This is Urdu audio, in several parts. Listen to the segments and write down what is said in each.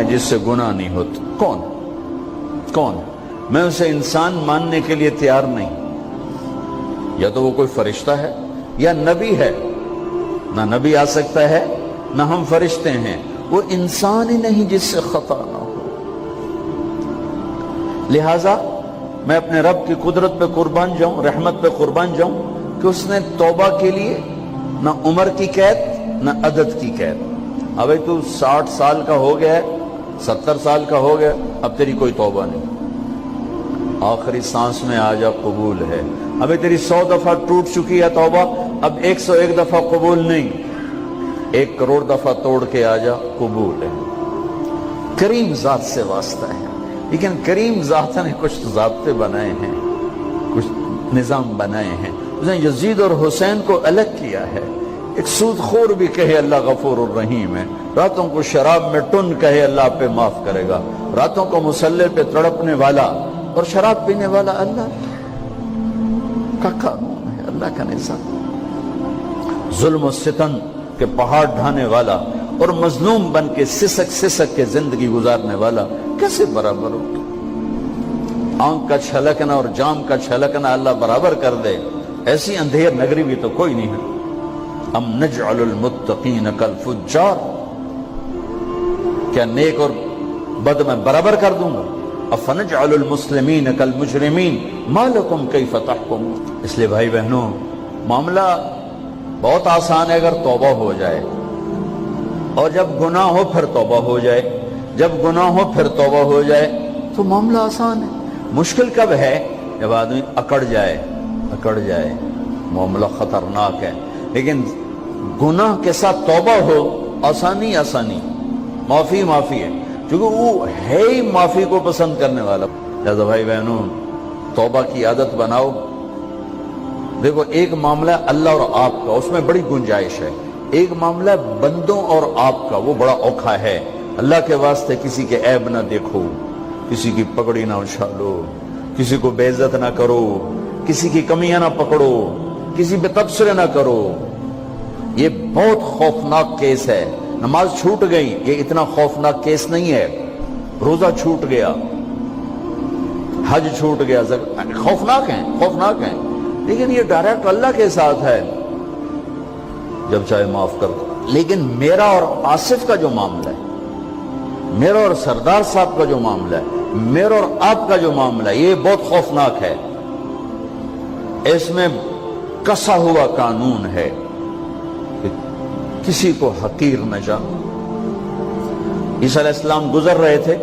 جس سے گناہ نہیں ہوتا؟ کون؟ میں اسے انسان ماننے کے لیے تیار نہیں. یا تو وہ کوئی فرشتہ ہے یا نبی ہے. نہ نبی آ سکتا ہے نہ ہم فرشتے ہیں. وہ انسان ہی نہیں جس سے خطا نہ ہو. لہذا میں اپنے رب کی قدرت پہ قربان جاؤں, رحمت پہ قربان جاؤں کہ اس نے توبہ کے لیے نہ عمر کی قید نہ عدد کی قید. ابھی تو 60 سال کا ہو گیا ہے, 70 سال کا ہو گیا, اب تیری کوئی توبہ نہیں. آخری سانس میں آ جا, قبول ہے. ابھی تیری 100 دفعہ ٹوٹ چکی ہے توبہ, اب 101 دفعہ قبول نہیں, 1 کروڑ دفعہ توڑ کے آ جا, قبول ہے. کریم ذات سے واسطہ ہے. لیکن کریم ذات نے کچھ ضابطے بنائے ہیں, کچھ نظام بنائے ہیں. اس نے یزید اور حسین کو الگ کیا ہے. ایک سود خور بھی کہے اللہ غفور الرحیم ہے, راتوں کو شراب میں ٹن کہے اللہ پہ معاف کرے گا, راتوں کو مصلی پہ تڑپنے والا اور شراب پینے والا اللہ کا قانون ہے, اللہ کا نظام. ظلم و ستم کے پہاڑ ڈھانے والا اور مظلوم بن کے سسک کے زندگی گزارنے والا کیسے برابر ہو؟ آنکھ کا چھلکنا اور جام کا چھلکنا اللہ برابر کر دے, ایسی اندھیر نگری بھی تو کوئی نہیں ہے. ام نجعل المتقین کالفجار, کیا نیک اور بد میں برابر کر دوں گا؟ افنجعل المسلمین کالمجرمین ما لکم کیف تحکمون. اس لیے بھائی بہنوں, معاملہ بہت آسان ہے اگر توبہ ہو جائے, اور جب گناہ ہو پھر توبہ ہو جائے. جب گناہ ہو پھر توبہ ہو جائے تو معاملہ آسان ہے. مشکل کب ہے؟ جب آدمی اکڑ جائے, معاملہ خطرناک ہے. لیکن گناہ کے ساتھ توبہ ہو, آسانی, معافی ہے, کیونکہ وہ ہے ہی معافی کو پسند کرنے والا. لہذا بھائی بہنوں, توبہ کی عادت بناؤ. دیکھو, ایک معاملہ ہے اللہ اور آپ کا, اس میں بڑی گنجائش ہے. ایک معاملہ ہے بندوں اور آپ کا, وہ بڑا اوکھا ہے. اللہ کے واسطے کسی کے عیب نہ دیکھو, کسی کی پگڑی نہ اچھالو, کسی کو بے عزت نہ کرو, کسی کی کمیاں نہ پکڑو, کسی پہ تبصرے نہ کرو. یہ بہت خوفناک کیس ہے. نماز چھوٹ گئی, یہ اتنا خوفناک کیس نہیں ہے. روزہ چھوٹ گیا, حج چھوٹ گیا, خوفناک ہیں, لیکن یہ ڈائریکٹ اللہ کے ساتھ ہے, جب چاہے معاف کر دو. لیکن میرا اور آصف کا جو معاملہ ہے, میرا اور سردار صاحب کا جو معاملہ ہے, میرا اور آپ کا جو معاملہ ہے, یہ بہت خوفناک ہے. اس میں کسا ہوا قانون ہے کہ کسی کو حقیر نہ جانو. عیسیٰ علیہ السلام گزر رہے تھے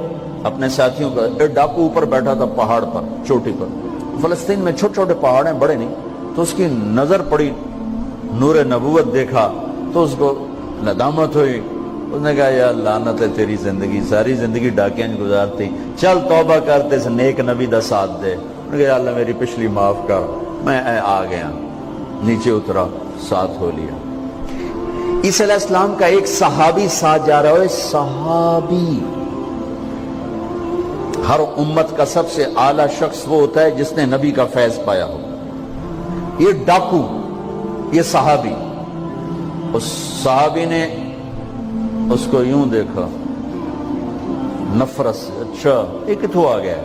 اپنے ساتھیوں کا, ایک ڈاکو اوپر بیٹھا تھا پہاڑ پر, چوٹی پر. فلسطین میں چھوٹے چھوٹے پہاڑ ہیں, بڑے نہیں. تو اس کی نظر پڑی, نور نبوت دیکھا تو اس کو ندامت ہوئی. اس نے کہا یا لعنت ہے تیری زندگی, ساری زندگی ڈاکیاں گزارتی, چل توبہ کرتے سے نیک نبی دا ساتھ دے. انہوں نے کہا یا اللہ میری پچھلی معاف کر. میں آ گیا, نیچے اترا, ساتھ ہو لیا. عیسیٰ علیہ السلام کا ایک صحابی ساتھ جا رہا ہے. صحابی, ہر امت کا سب سے اعلیٰ شخص وہ ہوتا ہے جس نے نبی کا فیض پایا ہو. یہ ڈاکو, یہ صحابی. اس صحابی نے اس کو یوں دیکھا, نفرت سے, اچھا یہ کتوں آ گیا.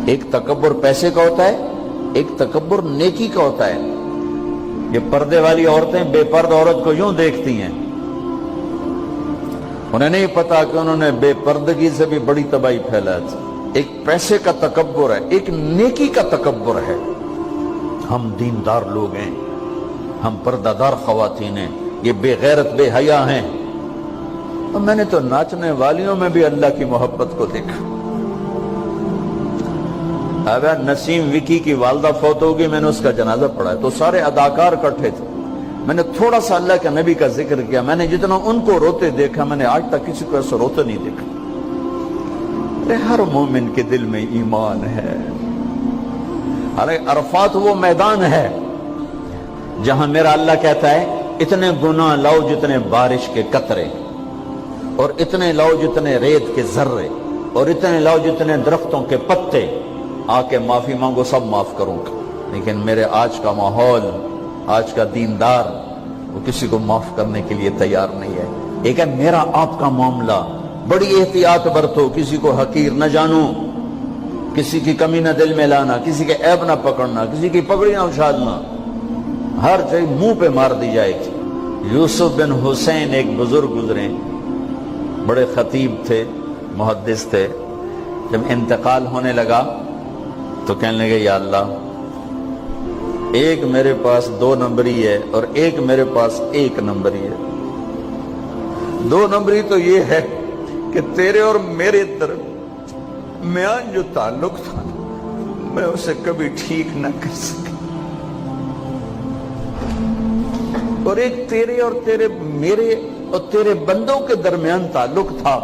ایک تکبر پیسے کا ہوتا ہے, ایک تکبر نیکی کا ہوتا ہے. یہ پردے والی عورتیں بے پرد عورت کو یوں دیکھتی ہیں, انہیں نہیں پتا کہ انہوں نے بے پردگی سے بھی بڑی تباہی پھیلا تھی. ایک پیسے کا تکبر ہے, ایک نیکی کا تکبر ہے. ہم دیندار لوگ ہیں, ہم پردہ دار خواتین ہیں, یہ بے غیرت بے حیا ہیں. اور میں نے تو ناچنے والیوں میں بھی اللہ کی محبت کو دیکھا. اب نسیم وکی کی والدہ فوت ہوگی, میں نے اس کا جنازہ پڑھا ہے, تو سارے اداکار اکٹھے تھے. میں نے تھوڑا سا اللہ کے نبی کا ذکر کیا. میں نے جتنا ان کو روتے دیکھا, میں نے آج تک کسی کو ایسا روتے نہیں دیکھا. ہر مومن کے دل میں ایمان ہے. ارے عرفات وہ میدان ہے جہاں میرا اللہ کہتا ہے اتنے گناہ لاؤ جتنے بارش کے قطرے, اور اتنے لاؤ جتنے ریت کے ذرے, اور اتنے لاؤ جتنے درختوں کے پتے, آ کے معافی مانگو, سب معاف کروں گا. لیکن میرے آج کا ماحول, آج کا دیندار, وہ کسی کو معاف کرنے کے لیے تیار نہیں ہے. ایک ہے میرا آپ کا معاملہ, بڑی احتیاط برتو، کسی کو حقیر نہ جانو، کسی کی کمی نہ دل میں لانا، کسی کے عیب نہ پکڑنا، کسی کی پگڑی نہ اچھالنا، ہر چیز منہ پہ مار دی جائے گی۔ یوسف بن حسین ایک بزرگ گزرے، بڑے خطیب تھے، محدث تھے۔ جب انتقال ہونے لگا تو کہنے لگے یا اللہ، ایک میرے پاس 2 نمبری ہے اور ایک میرے پاس 1 نمبری ہے۔ 2 نمبری تو یہ ہے کہ تیرے اور میرے درمیان جو تعلق تھا میں اسے کبھی ٹھیک نہ کر سکا، اور ایک تیرے اور میرے اور تیرے بندوں کے درمیان تعلق تھا،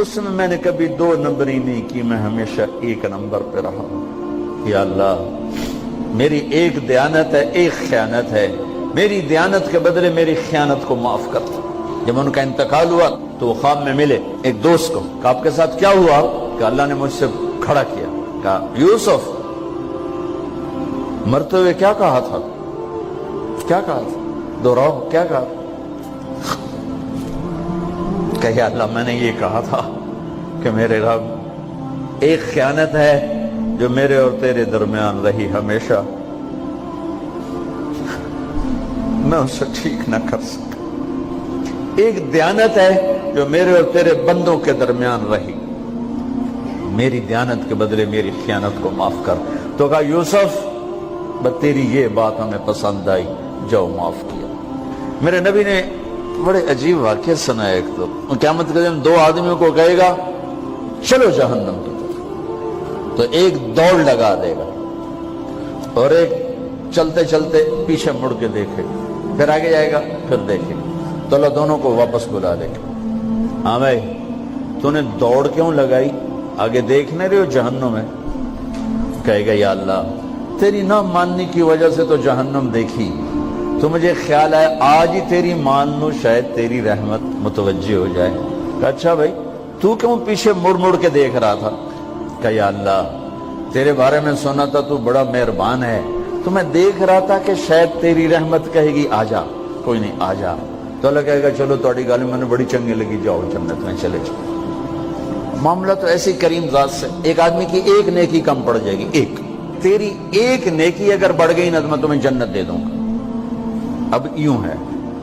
اس میں نے کبھی 2 نمبری نہیں کی، میں ہمیشہ 1 نمبر پہ رہا۔ یا اللہ، میری ایک دیانت ہے، ایک خیانت ہے، میری دیانت کے بدلے میری خیانت کو معاف کر۔ جب ان کا انتقال ہوا تو وہ خواب میں ملے ایک دوست کو، کہ آپ کے ساتھ کیا ہوا؟ کہ اللہ نے مجھ سے کھڑا کیا، کہا یوسف مرتے ہوئے کیا کہا تھا؟ کیا کہا تھا؟ دوہراؤ، کیا کہا؟ کہ یا اللہ، میں نے یہ کہا تھا کہ میرے رب، ایک خیانت ہے جو میرے اور تیرے درمیان رہی ہمیشہ، میں اسے ٹھیک نہ کر سکا۔ ایک دیانت ہے جو میرے اور تیرے بندوں کے درمیان رہی، میری دیانت کے بدلے میری خیانت کو معاف کر۔ تو کہا یوسف، بس تیری یہ بات ہمیں پسند آئی، جاؤ معاف کیا۔ میرے نبی نے بڑے عجیب واقعہ سنا۔ ایک تو قیامت کے دن 2 آدمیوں کو کہے گا چلو جہنم کی طرف، تو ایک دوڑ لگا دے گا اور ایک چلتے چلتے پیچھے مڑ کے دیکھے، پھر آگے جائے گا، پھر دیکھے، تو اللہ دونوں کو واپس بلا دے گا۔ ہاں بھائی، تو نے دوڑ کیوں لگائی؟ آگے دیکھنے رہے ہو جہنم ہے؟ کہے گا یا اللہ، تیری نہ ماننے کی وجہ سے تو جہنم دیکھی، تو مجھے خیال آیا آج ہی تیری مان لوں، شاید تیری رحمت متوجہ ہو جائے۔ کہا اچھا بھائی، تو کیوں پیچھے مڑ مڑ کے دیکھ رہا تھا؟ کہ یا اللہ، تیرے بارے میں سنا تھا تو بڑا مہربان ہے، تو میں دیکھ رہا تھا کہ شاید تیری رحمت کہے گی آ جا۔ کوئی نہیں، آ جا۔ تو اللہ کہے گا چلو تھوڑی گالی میں نے بڑی چنگی لگی، جاؤ جنت میں چلے جاؤ۔ معاملہ تو ایسی کریم ذات سے، ایک آدمی کی ایک نیکی کم پڑ جائے گی، ایک تیری ایک نیکی اگر بڑھ گئی نا تو میں تمہیں جنت دے دوں گا۔ اب یوں ہے،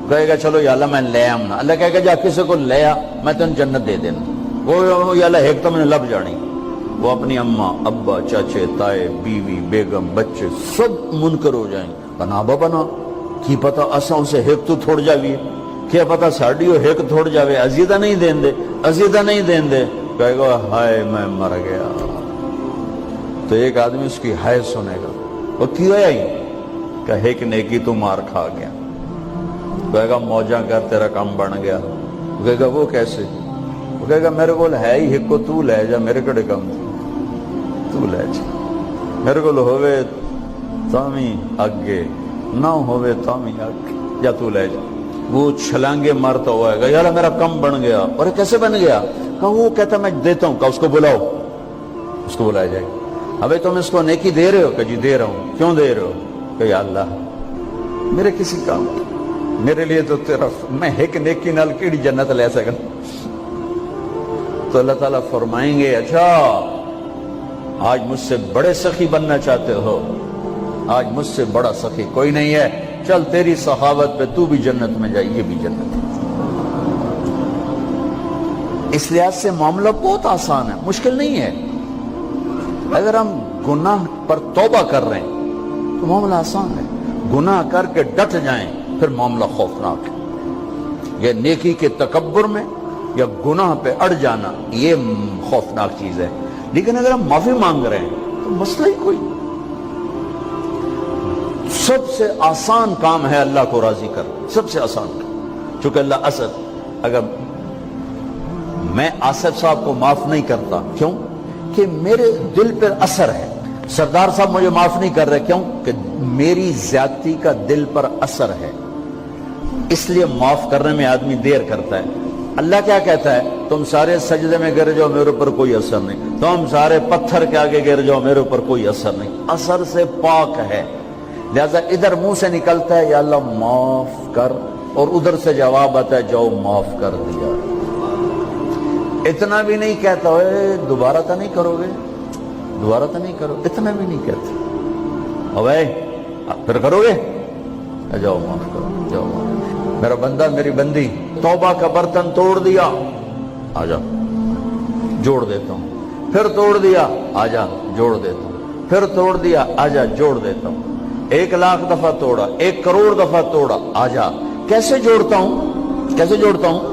کہے گا چلو یا اللہ میں لے آؤں نا، اللہ کہے گا جا کسی کو لے آ، میں تمہیں جنت دے دینا۔ وہ یا اللہ ایک تو میں نے لب جانی، وہ اپنی اماں ابا چاچے تائے بیوی بیگم بچے سب منکر ہو جائیں، بنا بنا کی پتہ اساں اسے ایک تو تھوڑ جاوی، کیا پتہ ساڑی ہو ایک تھوڑ جاوے، عزیدہ نہیں دین دے، عزیدہ نہیں دین دے۔ کہے گا ہائے میں مر گیا۔ تو ایک آدمی اس کی ہائے سنے گا، وہ کیوں آئی؟ کہے کہ نیکی تو مار کھا گیا۔ کہے گا موجہ کر تیرا کام بن گیا۔ کہے گا وہ کیسے؟ وہ کہے گا میرے کو ہے ہی ایک کو، تو لے جا، میرے کڑے کم تو لے جا، میرے کو ہوئے تامی آگے نہ ہوئے تامی آگے، یا تو لے جا۔ وہ چھلانگے مارتا ہوا ہے گا یار میرا کم بن گیا۔ اور کیسے بن گیا؟ کہا وہ کہتا میں دیتا ہوں۔ کہا اس کو بلاؤ، اس کو بلایا جائے گا۔ ابھی تم اس کو نیکی دے رہے ہو؟ کہ جی دے رہا ہوں۔ کیوں دے رہے ہو؟ کہ یا اللہ میرے کسی کام میرے لیے تو تیرا، میں ایک نیکی نال کیڑی جنت لے سکا۔ تو اللہ تعالیٰ فرمائیں گے اچھا آج مجھ سے بڑے سخی بننا چاہتے ہو؟ آج مجھ سے بڑا سخی کوئی نہیں ہے، چل تیری سخاوت پہ تو بھی جنت میں جائے، یہ بھی جنت ہے۔ اس لحاظ سے معاملہ بہت آسان ہے، مشکل نہیں ہے۔ اگر ہم گناہ پر توبہ کر رہے ہیں تو معاملہ آسان ہے، گناہ کر کے ڈٹ جائیں پھر معاملہ خوفناک ہے۔ یہ نیکی کے تکبر میں یا گناہ پہ اڑ جانا یہ خوفناک چیز ہے۔ لیکن اگر ہم معافی مانگ رہے ہیں تو مسئلہ ہی کوئی، سب سے آسان کام ہے اللہ کو راضی کر، سب سے آسان کام۔ چونکہ اللہ اسد، اگر میں آصف صاحب کو معاف نہیں کرتا، کیوں کہ میرے دل پر اثر ہے، سردار صاحب مجھے معاف نہیں کر رہے، کیوں کہ میری زیادتی کا دل پر اثر ہے، اس لیے معاف کرنے میں آدمی دیر کرتا ہے۔ اللہ کیا کہتا ہے؟ تم سارے سجدے میں گر جاؤ، میرے اوپر کوئی اثر نہیں، تم سارے پتھر کے آگے گر جاؤ، میرے اوپر کوئی اثر نہیں، اثر سے پاک ہے۔ لہذا ادھر منہ سے نکلتا ہے یا اللہ معاف کر، اور ادھر سے جواب آتا ہے جاؤ معاف کر دیا۔ اتنا بھی نہیں کہتا ہوئے دوبارہ تو نہیں کرو گے، دوبارہ تو نہیں کرو، اتنا بھی نہیں کہتا، اوے پھر کرو گے، جاؤ معاف کرو، جاؤ معاف، میرا بندہ میری بندی توبہ کا برتن توڑ دیا، آ جا جوڑ دیتا ہوں، پھر توڑ دیا، آ جا جوڑ دیتا ہوں، پھر توڑ دیا، آ جا جوڑ دیتا ہوں، 1,00,000 دفعہ توڑا، 1 کروڑ دفعہ توڑا، آ جا، کیسے جوڑتا ہوں، کیسے جوڑتا ہوں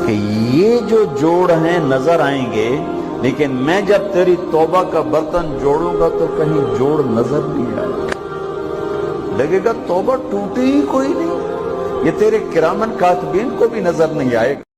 کہ یہ جو جوڑ ہیں نظر آئیں گے، لیکن میں جب تیری توبہ کا برتن جوڑوں گا تو کہیں جوڑ نظر نہیں آئے گا، لگے گا توبہ ٹوٹی ہی کوئی نہیں، یہ تیرے کرامن کاتبین کو بھی نظر نہیں آئے گا۔